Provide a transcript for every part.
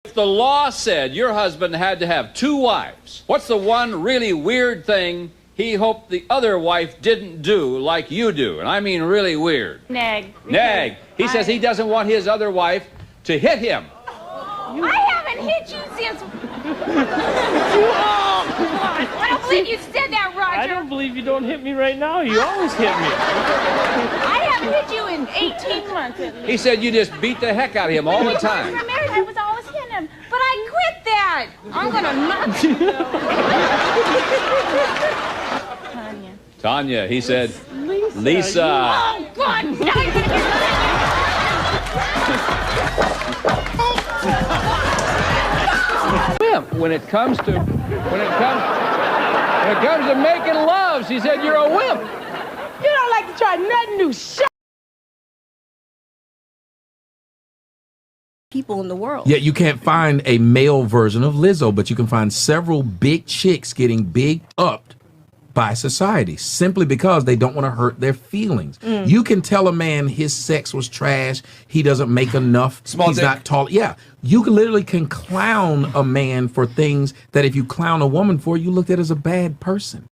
If the law said your husband had to have 2 wives, what's the one really weird thing he hoped the other wife didn't do like you do? And I mean really weird. Nag. Nag. He says he doesn't want his other wife to hit him. I haven't hit you since... I don't believe you said that, Roger. I don't believe you don't hit me right now. You always hit me. I haven't hit you in 18 months at least. He said you just beat the heck out of him all the time. When we were married, I was always hitting him. But I quit that. I'm going to knock you. Tanya. Tanya, he said, Lisa. Oh, God. Now you're going to get When it comes to making love, she said you're a wimp. You don't like to try nothing new. Shut people in the world. Yeah, you can't find a male version of Lizzo, but you can find several big chicks getting big upped by society simply because they don't want to hurt their feelings. You can tell a man his sex was trash, he doesn't make enough, he's not tall. Yeah, you literally can clown a man for things that if you clown a woman for, you looked at as a bad person.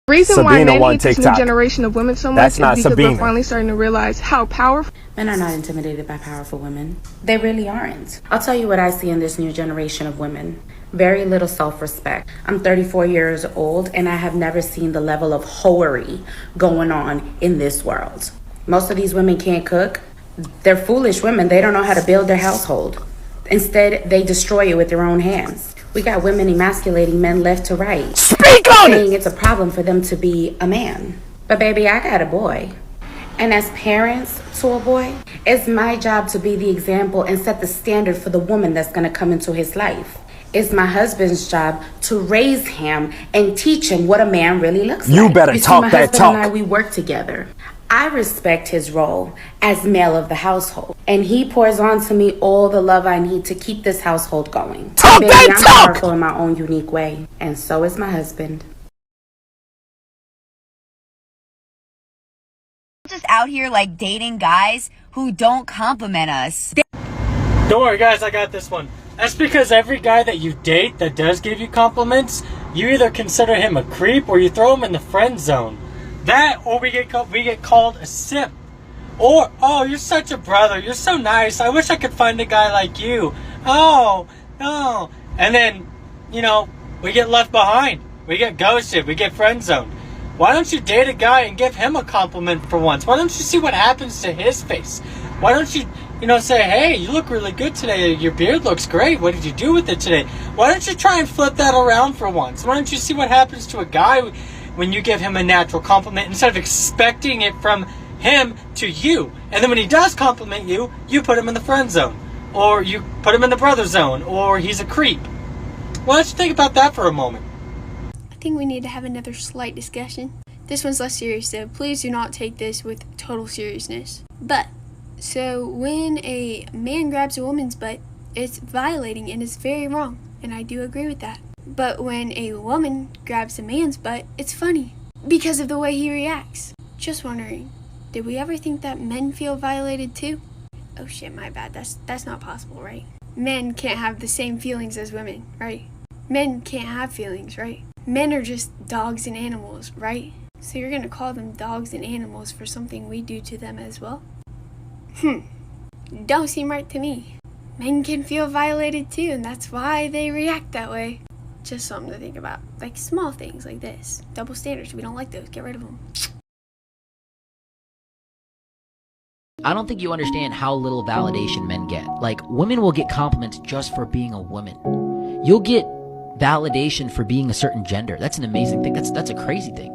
The reason why Sabina men won hate this new TikTok. generation of women so much That's is not because Sabina. they're finally starting to realize how powerful. Men are not intimidated by powerful women. They really aren't. I'll tell you what I see in this new generation of women. Very little self-respect. I'm 34 years old and I have never seen the level of hoery going on in this world. Most of these women can't cook. They're foolish women. They don't know how to build their household. Instead, they destroy it with their own hands. We got women emasculating men left to right. Speak on saying it! It's a problem for them to be a man. But baby, I got a boy. And as parents to a boy, it's my job to be the example and set the standard for the woman that's gonna come into his life. It's my husband's job to raise him and teach him what a man really looks like. You better talk my that husband talk. And I, we work together. I respect his role as male of the household, and he pours on to me all the love I need to keep this household going. Talk Baby, that I'm talk! powerful in my own unique way, and so is my husband. Just out here like dating guys who don't compliment us. Don't worry, guys, I got this one. That's because every guy that you date that does give you compliments, you either consider him a creep or you throw him in the friend zone. That, or we get called a simp. Or, oh, you're such a brother. You're so nice. I wish I could find a guy like you. Oh, no. And then, you know, we get left behind. We get ghosted. We get friend zoned. Why don't you date a guy and give him a compliment for once? Why don't you see what happens to his face? Why don't you, say, hey, you look really good today. Your beard looks great. What did you do with it today? Why don't you try and flip that around for once? Why don't you see what happens to a guy when you give him a natural compliment instead of expecting it from him to you? And then when he does compliment you, you put him in the friend zone. Or you put him in the brother zone. Or he's a creep. Why don't you think about that for a moment? I think we need to have another slight discussion. This one's less serious, so please do not take this with total seriousness. But, so when a man grabs a woman's butt, it's violating and it's very wrong, and I do agree with that. But when a woman grabs a man's butt, it's funny because of the way he reacts. Just wondering, did we ever think that men feel violated too? Oh shit, my bad. That's not possible, right? Men can't have the same feelings as women, right? Men can't have feelings, right? Men are just dogs and animals, right? So you're gonna call them dogs and animals for something we do to them as well? Don't seem right to me. Men can feel violated too, and that's why they react that way. Just something to think about. Like small things like this. Double standards, we don't like those. Get rid of them. I don't think you understand how little validation men get. Like, women will get compliments just for being a woman. You'll get validation for being a certain gender. That's an amazing thing. That's a crazy thing.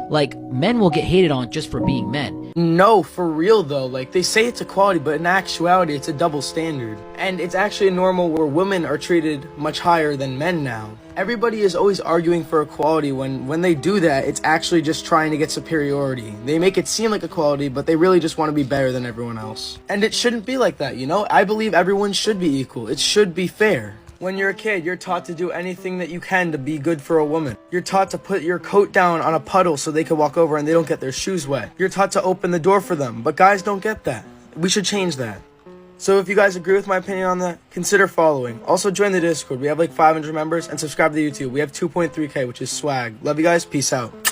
Like, men will get hated on just for being men. No, for real though. Like, they say it's equality, but in actuality, it's a double standard. And it's actually normal where women are treated much higher than men now. Everybody is always arguing for equality when they do that, it's actually just trying to get superiority. They make it seem like equality, but they really just want to be better than everyone else. And it shouldn't be like that, you know? I believe everyone should be equal. It should be fair. When you're a kid, you're taught to do anything that you can to be good for a woman. You're taught to put your coat down on a puddle so they can walk over and they don't get their shoes wet. You're taught to open the door for them, but guys don't get that. We should change that. So if you guys agree with my opinion on that, consider following. Also join the Discord. We have like 500 members, and subscribe to YouTube. We have 2.3K, which is swag. Love you guys. Peace out.